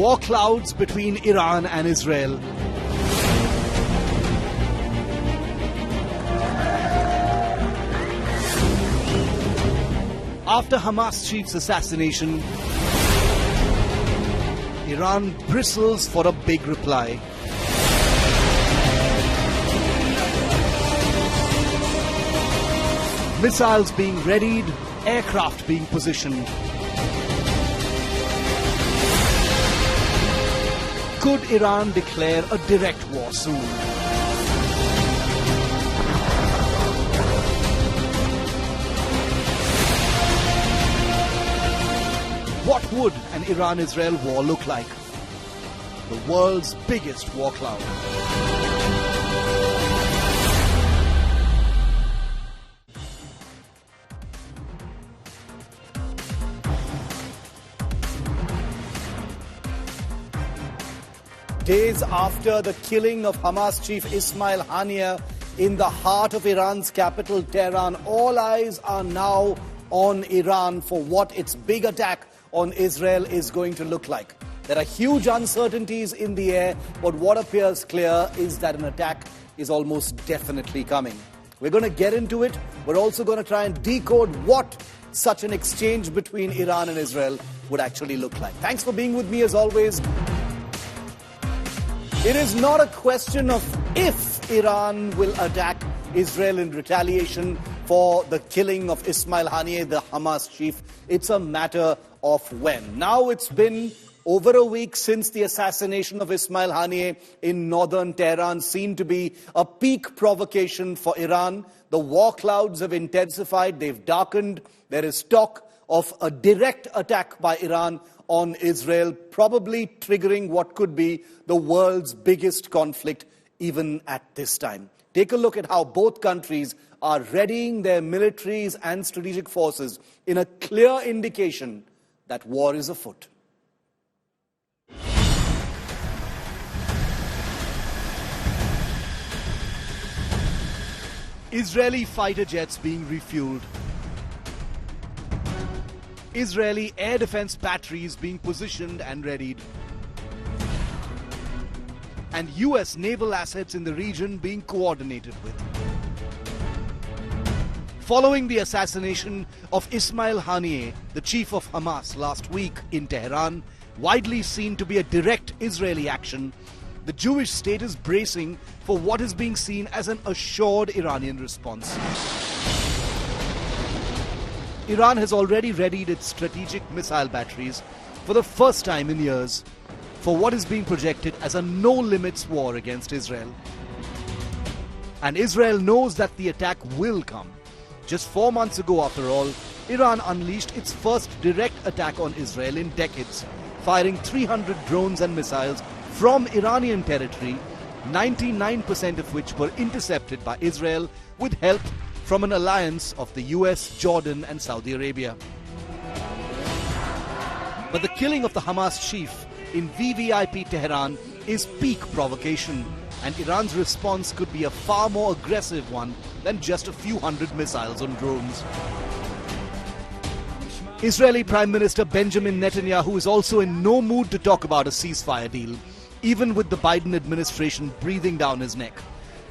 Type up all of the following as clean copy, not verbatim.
war clouds between Iran and Israel. After Hamas chief's assassination, Iran bristles for a big reply. Missiles being readied, aircraft being positioned. Could Iran declare a direct war soon? What would an Iran-Israel war look like? The world's biggest war cloud. Days after the killing of Hamas chief Ismail Haniyeh in the heart of Iran's capital, Tehran, all eyes are now on Iran for what its big attack on Israel is going to look like. There are huge uncertainties in the air, but what appears clear is that an attack is almost definitely coming. We're going to get into it. We're also going to try and decode what such an exchange between Iran and Israel would actually look like. Thanks for being with me as always. It is not a question of if Iran will attack Israel in retaliation for the killing of Ismail Haniyeh, the Hamas chief. It's a matter of when. Now it's been over a week since the assassination of Ismail Haniyeh in northern Tehran, seen to be a peak provocation for Iran. The war clouds have intensified, they've darkened. There is talk of a direct attack by Iran on Israel, probably triggering what could be the world's biggest conflict even at this time. Take a look at how both countries are readying their militaries and strategic forces in a clear indication that war is afoot. Israeli fighter jets being refueled. Israeli air defense batteries being positioned and readied. And US naval assets in the region being coordinated with. Following the assassination of Ismail Haniyeh, the chief of Hamas, last week in Tehran, widely seen to be a direct Israeli action, the Jewish state is bracing for what is being seen as an assured Iranian response. Iran has already readied its strategic missile batteries for the first time in years for what is being projected as a no-limits war against Israel. And Israel knows that the attack will come. Just 4 months ago, after all, Iran unleashed its first direct attack on Israel in decades, firing 300 drones and missiles from Iranian territory, 99% of which were intercepted by Israel with help from an alliance of the US, Jordan and Saudi Arabia. But the killing of the Hamas chief in VVIP Tehran is peak provocation, and Iran's response could be a far more aggressive one than just a few hundred missiles on drones. Israeli Prime Minister Benjamin Netanyahu is also in no mood to talk about a ceasefire deal, even with the Biden administration breathing down his neck.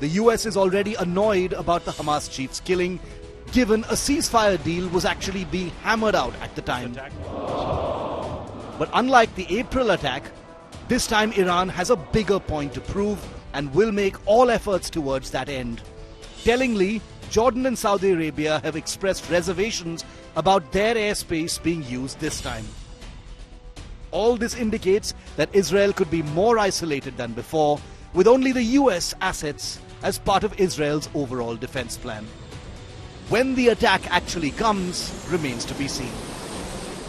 The US is already annoyed about the Hamas chief's killing, given a ceasefire deal was actually being hammered out at the time. But unlike the April attack, this time Iran has a bigger point to prove and will make all efforts towards that end. Tellingly, Jordan and Saudi Arabia have expressed reservations about their airspace being used this time. All this indicates that Israel could be more isolated than before, with only the US assets as part of Israel's overall defense plan. When the attack actually comes remains to be seen.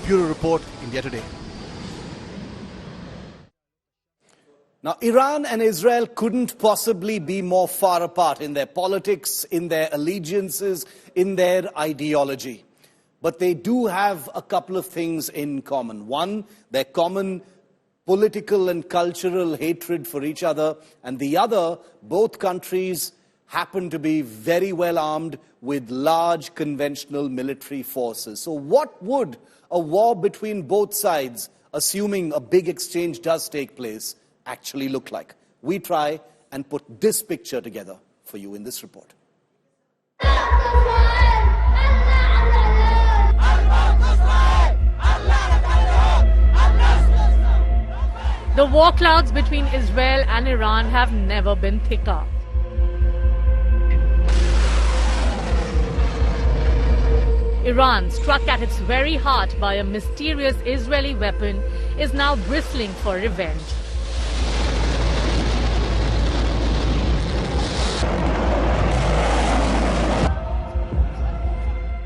Bureau Report, India Today. Now, Iran and Israel couldn't possibly be more far apart in their politics, in their allegiances, in their ideology. But they do have a couple of things in common. One, their common political and cultural hatred for each other, and the other, both countries happen to be very well armed with large conventional military forces. So what would a war between both sides assuming a big exchange does take place, actually look like? We try and put this picture together for you in this report. The war clouds between Israel and Iran have never been thicker. Iran, struck at its very heart by a mysterious Israeli weapon, is now bristling for revenge.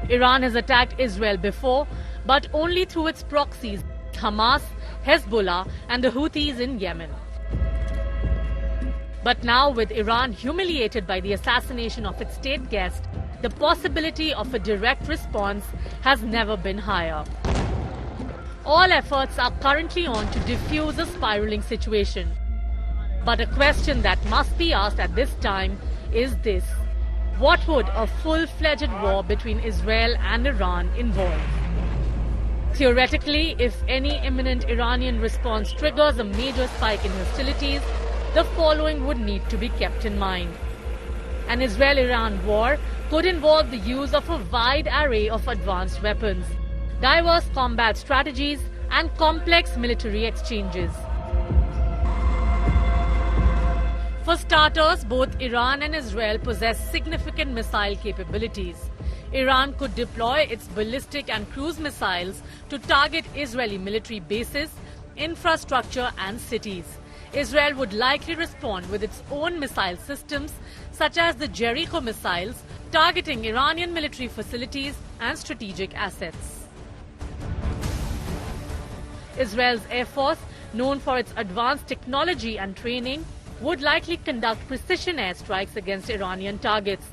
Iran has attacked Israel before, but only through its proxies, Hamas, Hezbollah and the Houthis in Yemen. But now, with Iran humiliated by the assassination of its state guest, the possibility of a direct response has never been higher. All efforts are currently on to defuse a spiraling situation. But a question that must be asked at this time is this: what would a full-fledged war between Israel and Iran involve? Theoretically, if any imminent Iranian response triggers a major spike in hostilities, the following would need to be kept in mind. An Israel-Iran war could involve the use of a wide array of advanced weapons, diverse combat strategies, and complex military exchanges. For starters, both Iran and Israel possess significant missile capabilities. Iran could deploy its ballistic and cruise missiles to target Israeli military bases, infrastructure and cities. Israel would likely respond with its own missile systems, such as the Jericho missiles, targeting Iranian military facilities and strategic assets. Israel's Air Force, known for its advanced technology and training, would likely conduct precision airstrikes against Iranian targets.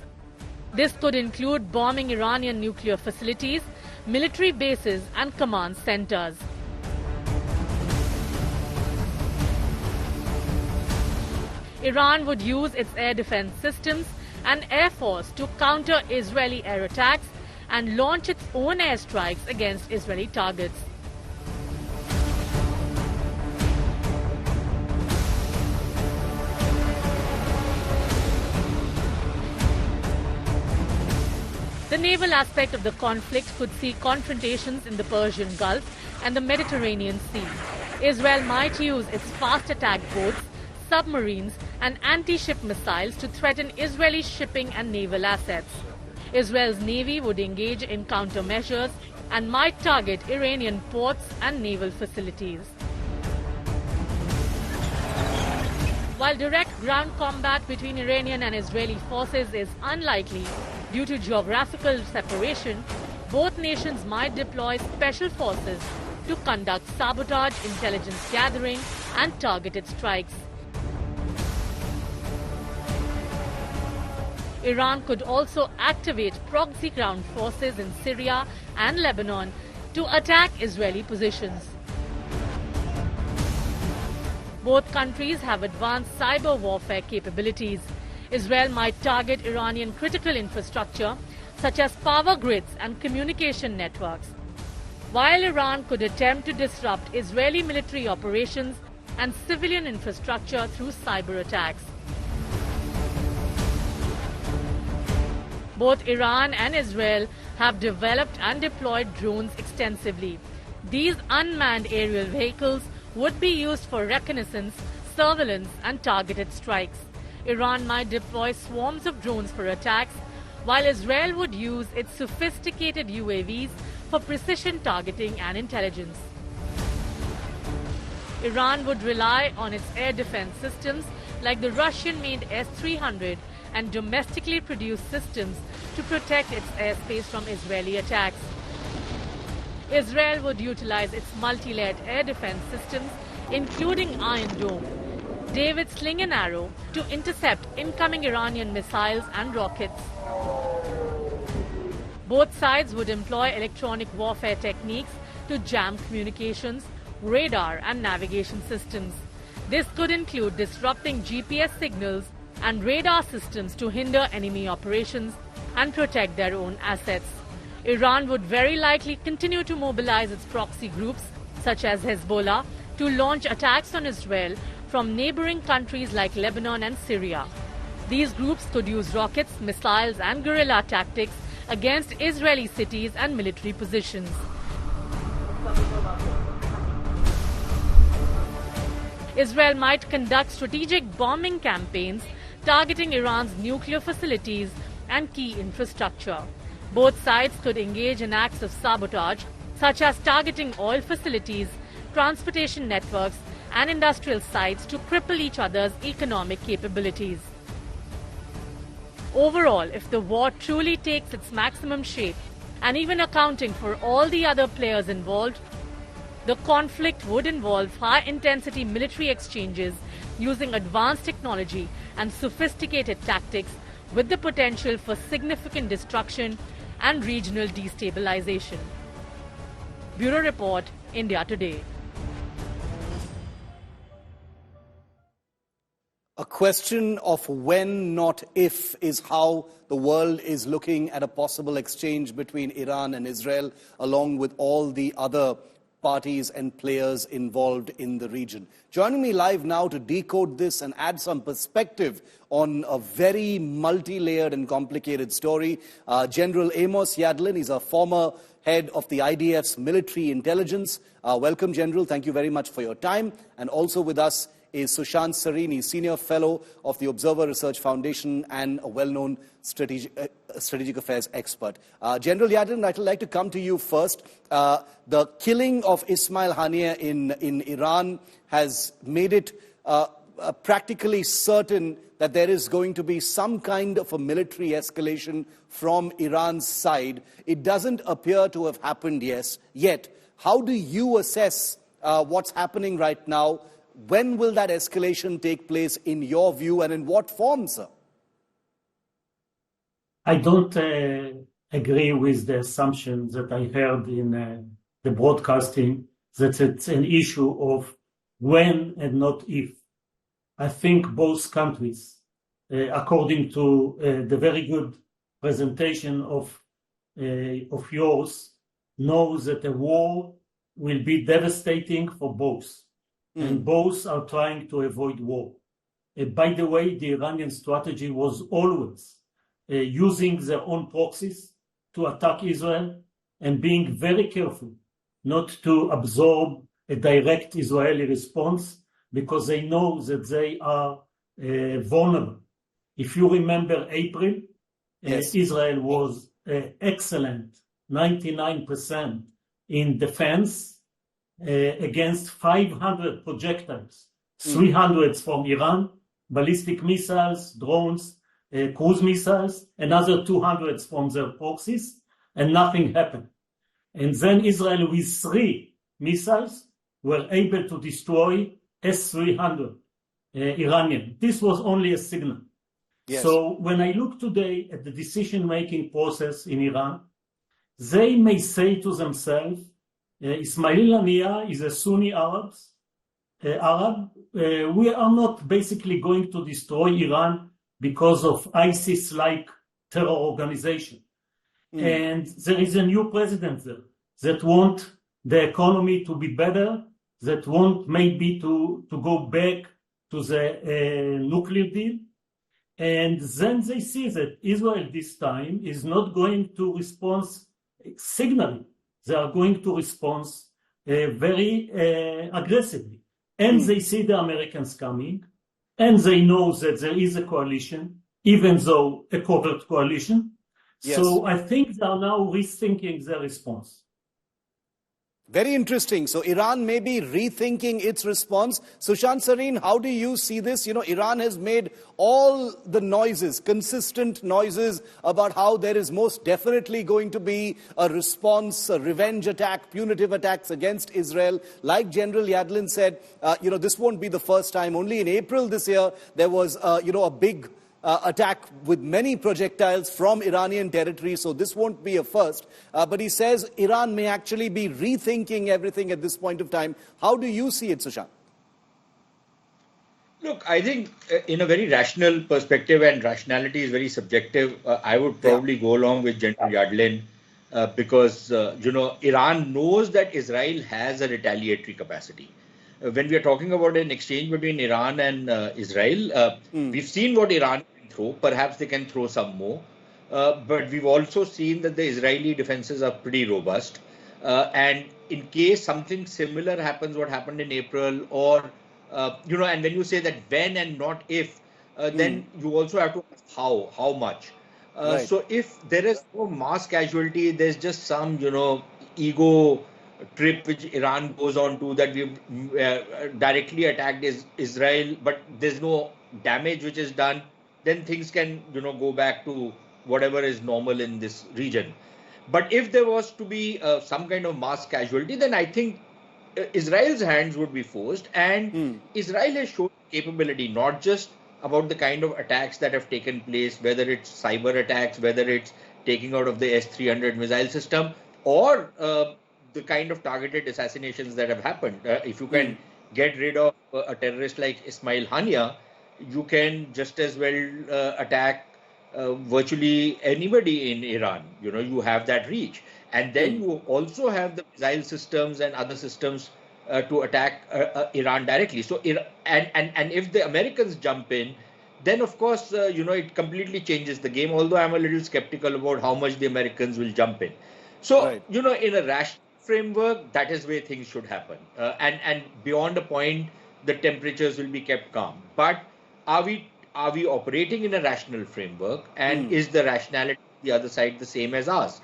This could include bombing Iranian nuclear facilities, military bases and command centers. Iran would use its air defense systems and air force to counter Israeli air attacks and launch its own airstrikes against Israeli targets. The naval aspect of the conflict could see confrontations in the Persian Gulf and the Mediterranean Sea. Israel might use its fast attack boats, submarines and anti-ship missiles to threaten Israeli shipping and naval assets. Israel's navy would engage in countermeasures and might target Iranian ports and naval facilities. While direct ground combat between Iranian and Israeli forces is unlikely due to geographical separation, both nations might deploy special forces to conduct sabotage, intelligence gathering and targeted strikes. Iran could also activate proxy ground forces in Syria and Lebanon to attack Israeli positions. Both countries have advanced cyber warfare capabilities. Israel might target Iranian critical infrastructure, such as power grids and communication networks, while Iran could attempt to disrupt Israeli military operations and civilian infrastructure through cyber attacks. Both Iran and Israel have developed and deployed drones extensively. These unmanned aerial vehicles would be used for reconnaissance, surveillance and targeted strikes. Iran might deploy swarms of drones for attacks, while Israel would use its sophisticated UAVs for precision targeting and intelligence. Iran would rely on its air defense systems like the Russian-made S-300 and domestically produced systems to protect its airspace from Israeli attacks. Israel would utilize its multi-layered air defense systems, including Iron Dome, David's Sling and Arrow, to intercept incoming Iranian missiles and rockets. Both sides would employ electronic warfare techniques to jam communications, radar and navigation systems. This could include disrupting GPS signals and radar systems to hinder enemy operations and protect their own assets. Iran would very likely continue to mobilize its proxy groups, such as Hezbollah, to launch attacks on Israel from neighboring countries like Lebanon and Syria. These groups could use rockets, missiles and guerrilla tactics against Israeli cities and military positions. Israel might conduct strategic bombing campaigns targeting Iran's nuclear facilities and key infrastructure. Both sides could engage in acts of sabotage, such as targeting oil facilities, transportation networks, and industrial sites to cripple each other's economic capabilities. Overall, if the war truly takes its maximum shape, and even accounting for all the other players involved, the conflict would involve high-intensity military exchanges using advanced technology and sophisticated tactics with the potential for significant destruction and regional destabilization. Bureau Report, India Today. A question of when, not if, is how the world is looking at a possible exchange between Iran and Israel, along with all the other parties and players involved in the region. Joining me live now to decode this and add some perspective on a very multi-layered and complicated story, General Amos Yadlin. He's a former head of the IDF's military intelligence. Welcome, General. Thank you very much for your time. And also with us is Sushant Sarini, Senior Fellow of the Observer Research Foundation and a well-known strategic affairs expert. General Yadlin, I'd like to come to you first. The killing of Ismail Haniyeh in Iran has made it practically certain that there is going to be some kind of a military escalation from Iran's side. It doesn't appear to have happened yet. How do you assess what's happening right now? When will that escalation take place in your view, and in what form, sir? I don't agree with the assumption that I heard in the broadcasting that it's an issue of when and not if. I think both countries, according to the very good presentation of yours, know that a war will be devastating for both. And both are trying to avoid war. By the way, the Iranian strategy was always using their own proxies to attack Israel and being very careful not to absorb a direct Israeli response because they know that they are vulnerable. If you remember April, yes. Israel was excellent, 99% in defense, against 500 projectiles, 300 from Iran, ballistic missiles, drones, cruise missiles, another 200 from their proxies, and nothing happened. And then Israel, with 3 missiles, were able to destroy S-300 Iranian. This was only a signal. Yes. So when I look today at the decision-making process in Iran, they may say to themselves, Ismail Haniyeh is a Sunni Arab. We are not basically going to destroy Iran because of ISIS-like terror organization. And there is a new president there that want the economy to be better, that want maybe to go back to the nuclear deal. And then they see that Israel this time is not going to respond signally. They are going to respond very aggressively. And they see the Americans coming, and they know that there is a coalition, even though a covert coalition. Yes. So I think they are now rethinking their response. Very interesting. So Iran may be rethinking its response. Sushant Sareen, how do you see this? You know, Iran has made all the noises, consistent noises about how there is most definitely going to be a response, a revenge attack, punitive attacks against Israel. Like General Yadlin said, this won't be the first time. Only in April this year, there was, a big attack with many projectiles from Iranian territory, so this won't be a first. But he says Iran may actually be rethinking everything at this point of time. How do you see it, Sushant? Look, I think in a very rational perspective, and rationality is very subjective, I would probably go along with General Yadlin because Iran knows that Israel has a retaliatory capacity. When we are talking about an exchange between Iran and Israel, we've seen what Iran can throw. Perhaps they can throw some more. But we've also seen that the Israeli defenses are pretty robust. And in case something similar happens, what happened in April, or, and when you say that when and not if, then you also have to ask how much. Right. So if there is no mass casualty, there's just some, ego trip which Iran goes on to, that we've directly attacked Israel, but there's no damage which is done, then things can, go back to whatever is normal in this region. But if there was to be some kind of mass casualty, then I think Israel's hands would be forced. And Israel has shown capability, not just about the kind of attacks that have taken place, whether it's cyber attacks, whether it's taking out of the S-300 missile system, or the kind of targeted assassinations that have happened. If you can get rid of a terrorist like Ismail Hania, you can just as well attack virtually anybody in Iran. You have that reach. And then you also have the missile systems and other systems to attack Iran directly. So, and if the Americans jump in, then of course, it completely changes the game, although I'm a little skeptical about how much the Americans will jump in. So, Right. In a rational framework, that is where things should happen. And beyond a point, the temperatures will be kept calm. But are we operating in a rational framework? And is the rationality on the other side the same as ours?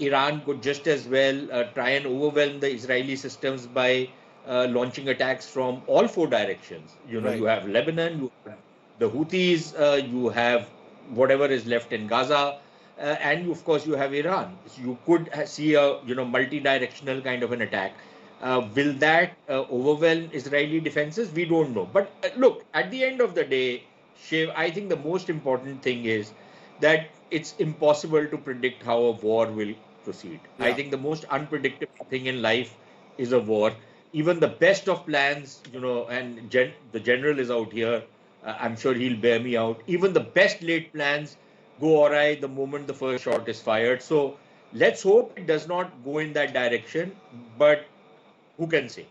Iran could just as well try and overwhelm the Israeli systems by launching attacks from all four directions. Right. You have Lebanon, you have the Houthis, you have whatever is left in Gaza, and of course you have Iran. So you could see a multi-directional kind of an attack. Will that overwhelm Israeli defenses? We don't know. But look, at the end of the day, Shiv, I think the most important thing is that it's impossible to predict how a war will proceed. Yeah. I think the most unpredictable thing in life is a war. Even the best of plans, and the general is out here. I'm sure he'll bear me out. Even the best laid plans go awry the moment the first shot is fired. So let's hope it does not go in that direction. But who can say?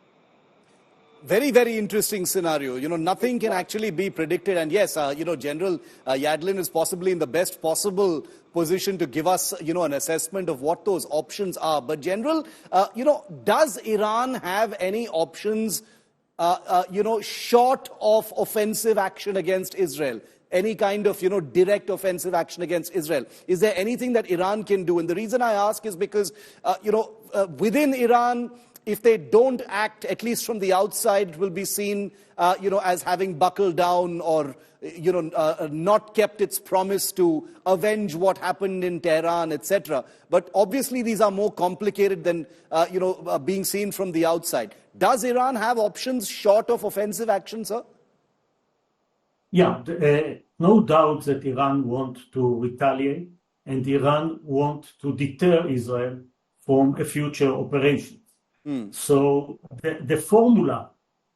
Very, very interesting scenario. Nothing can actually be predicted. And yes, General Yadlin is possibly in the best possible position to give us, an assessment of what those options are. But General, does Iran have any options, short of offensive action against Israel? Any kind of, direct offensive action against Israel? Is there anything that Iran can do? And the reason I ask is because, within Iran, if they don't act, at least from the outside, it will be seen, as having buckled down or, not kept its promise to avenge what happened in Tehran, etc. But obviously, these are more complicated than, being seen from the outside. Does Iran have options short of offensive action, sir? Yeah, no doubt that Iran wants to retaliate and Iran wants to deter Israel from a future operation. So the formula,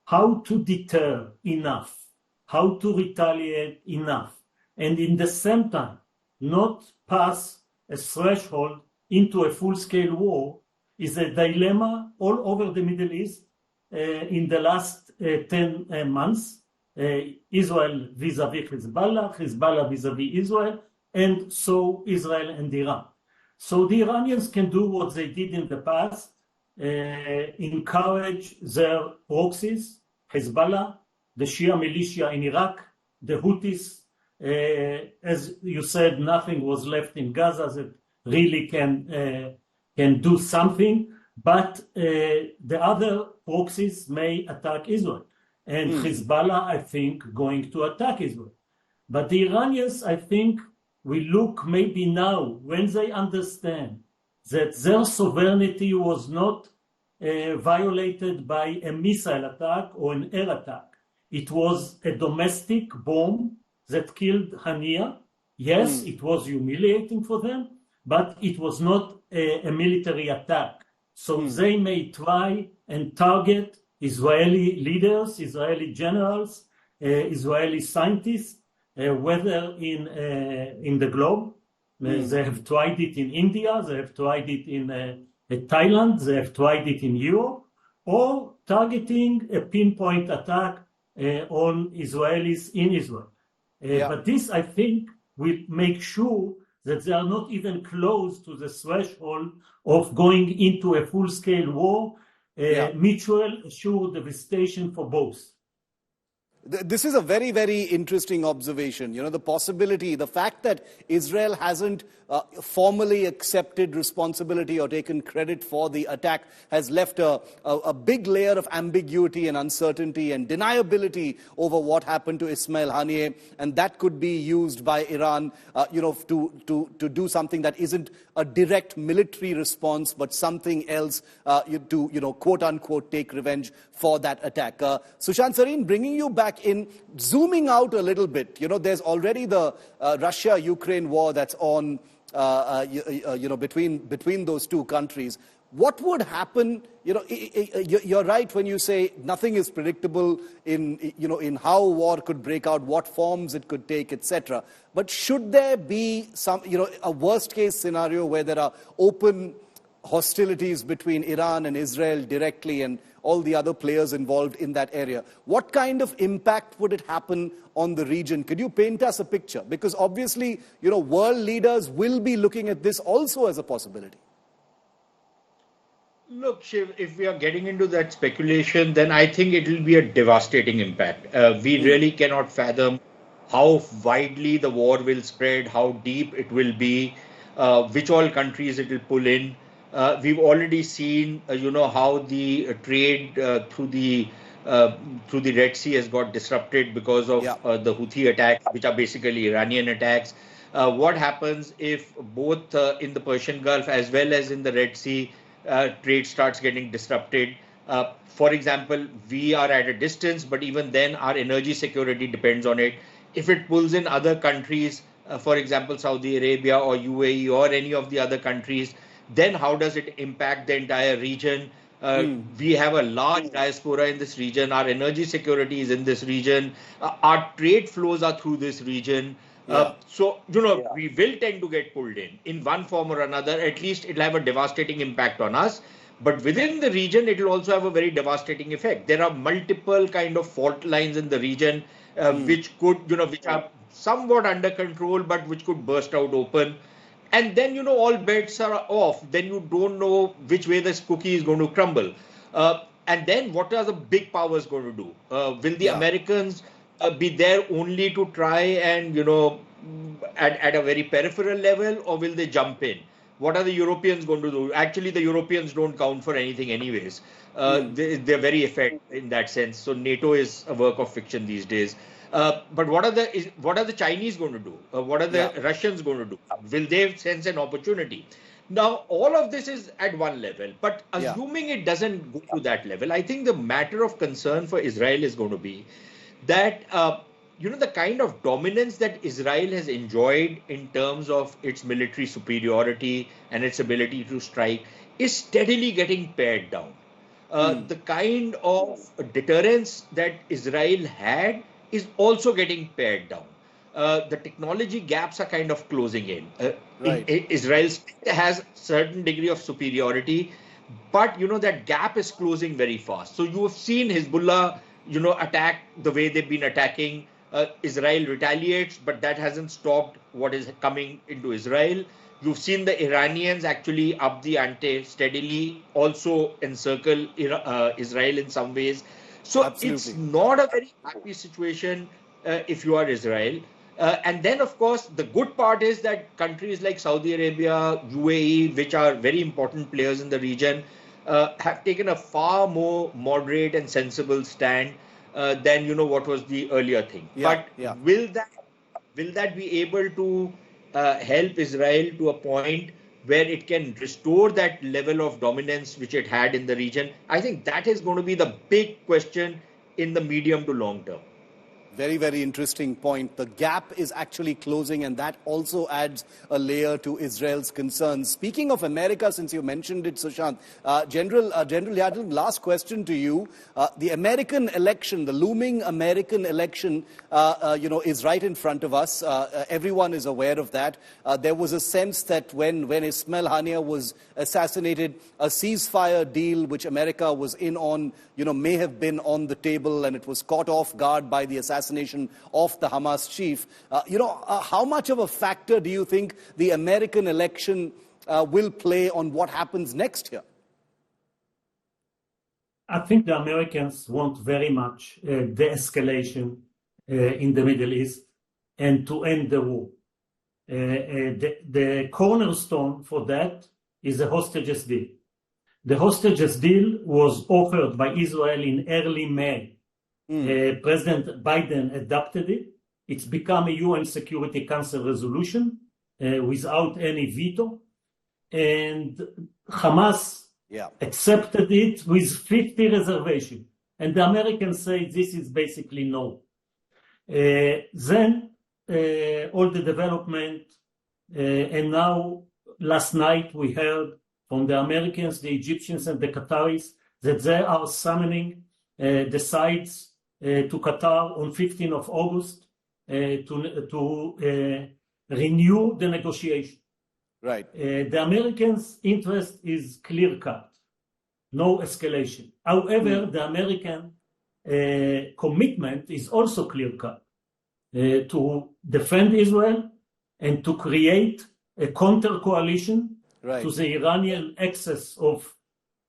how to deter enough, how to retaliate enough, and in the same time, not pass a threshold into a full-scale war, is a dilemma all over the Middle East in the last 10 months. Israel vis-a-vis Hezbollah, Hezbollah vis-a-vis Israel, and so Israel and Iran. So the Iranians can do what they did in the past, encourage their proxies, Hezbollah, the Shia militia in Iraq, the Houthis. As you said, nothing was left in Gaza that really can do something, but the other proxies may attack Israel. And Hezbollah, I think, going to attack Israel. But the Iranians, I think, will look maybe now, when they understand that their sovereignty was not violated by a missile attack or an air attack. It was a domestic bomb that killed Hania. Yes, it was humiliating for them, but it was not a military attack. So they may try and target Israeli leaders, Israeli generals, Israeli scientists, whether in the globe, They have tried it in India, they have tried it in Thailand, they have tried it in Europe, or targeting a pinpoint attack on Israelis in Israel. But this, I think, will make sure that they are not even close to the threshold of going into a full-scale war, mutual assured devastation for both. This is a very, very interesting observation. You know, the possibility, the fact that Israel hasn't formally accepted responsibility or taken credit for the attack has left a big layer of ambiguity and uncertainty and deniability over what happened to Ismail Haniyeh, and that could be used by Iran, to do something that isn't a direct military response, but something else to, quote unquote, take revenge for that attack. Sushant Sareen, bringing you back in, zooming out a little bit, there's already the Russia-Ukraine war that's on, between those two countries. What would happen? You're right when you say nothing is predictable in how war could break out, what forms it could take, etc. But should there be a worst case scenario where there are open hostilities between Iran and Israel directly and all the other players involved in that area, what kind of impact would it happen on the region? Could you paint us a picture? Because obviously, world leaders will be looking at this also as a possibility. Look, Shiv, if we are getting into that speculation, then I think it will be a devastating impact. We really cannot fathom how widely the war will spread, how deep it will be, which all countries it will pull in. We've already seen, how the trade through the Red Sea has got disrupted because of the Houthi attacks, which are basically Iranian attacks. What happens if both in the Persian Gulf as well as in the Red Sea, trade starts getting disrupted? For example, we are at a distance, but even then our energy security depends on it. If it pulls in other countries, for example, Saudi Arabia or UAE or any of the other countries, then how does it impact the entire region? We have a large diaspora in this region. Our energy security is in this region. Our trade flows are through this region. So, we will tend to get pulled in one form or another. At least it'll have a devastating impact on us. But within the region, it will also have a very devastating effect. There are multiple kind of fault lines in the region, which could, which are somewhat under control, but which could burst out open. And then, all bets are off. Then you don't know which way this cookie is going to crumble. And then what are the big powers going to do? Will the Americans be there only to try and, at a very peripheral level, or will they jump in? What are the Europeans going to do? Actually, the Europeans don't count for anything anyways. They're very effective in that sense. So NATO is a work of fiction these days. But what are the Chinese going to do? What are the Russians going to do? Will they sense an opportunity? Now, all of this is at one level, but assuming it doesn't go to that level, I think the matter of concern for Israel is going to be that, the kind of dominance that Israel has enjoyed in terms of its military superiority and its ability to strike is steadily getting pared down. The kind of deterrence that Israel had is also getting pared down. The technology gaps are kind of closing in. Israel has certain degree of superiority, but that gap is closing very fast. So you have seen Hezbollah, attack the way they've been attacking. Israel retaliates, but that hasn't stopped what is coming into Israel. You've seen the Iranians actually up the ante steadily, also encircle Israel in some ways. So it's not a very happy situation if you are Israel. And then, of course, the good part is that countries like Saudi Arabia, UAE, which are very important players in the region, have taken a far more moderate and sensible stand than, what was the earlier thing. Will that be able to help Israel to a point where it can restore that level of dominance which it had in the region? I think that is going to be the big question in the medium to long term. Very, very interesting point. The gap is actually closing, and that also adds a layer to Israel's concerns. Speaking of America, since you mentioned it, Sushant, General Yadlin, last question to you. The American election, the looming American election, is right in front of us. Everyone is aware of that. There was a sense that when Ismail Haniyeh was assassinated, a ceasefire deal which America was in on, may have been on the table, and it was caught off guard by the assassination of the Hamas chief. How much of a factor do you think the American election will play on what happens next year? I think the Americans want very much de-escalation in the Middle East and to end the war. The cornerstone for that is a hostages deal. The hostages deal was offered by Israel in early May. President Biden adopted it. It's become a UN Security Council resolution without any veto. And Hamas accepted it with 50 reservations. And the Americans say this is basically no. Then all the development, and now last night we heard from the Americans, the Egyptians and the Qataris that they are summoning the sides to Qatar on 15th of August to renew the negotiation. Right. The Americans' interest is clear-cut, no escalation. However, the American commitment is also clear-cut to defend Israel and to create a counter-coalition to the Iranian excess of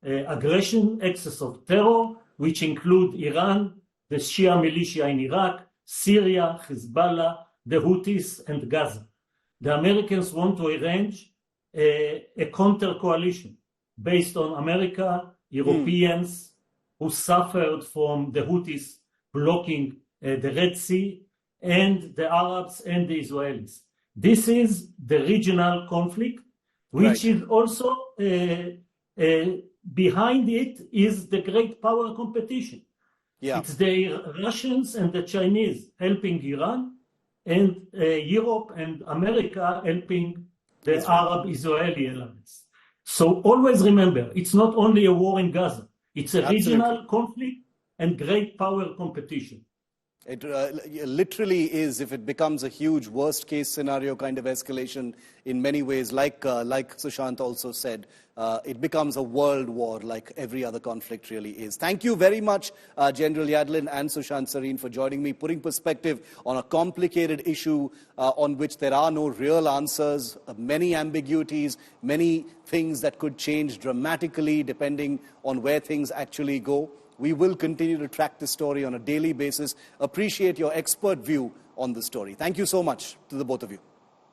aggression, excess of terror, which include Iran, the Shia militia in Iraq, Syria, Hezbollah, the Houthis, and Gaza. The Americans want to arrange a counter-coalition based on America, Europeans who suffered from the Houthis blocking the Red Sea, and the Arabs and the Israelis. This is the regional conflict, which is also behind it is the great power competition. It's the Russians and the Chinese helping Iran, and Europe and America helping the Arab-Israeli elements. So always remember, it's not only a war in Gaza. It's a regional conflict and great power competition. It literally is, if it becomes a huge worst-case scenario kind of escalation in many ways, like Sushant also said, it becomes a world war like every other conflict really is. Thank you very much, General Yadlin and Sushant Sareen, for joining me, putting perspective on a complicated issue on which there are no real answers, many ambiguities, many things that could change dramatically depending on where things actually go. We will continue to track this story on a daily basis. Appreciate your expert view on the story. Thank you so much to the both of you.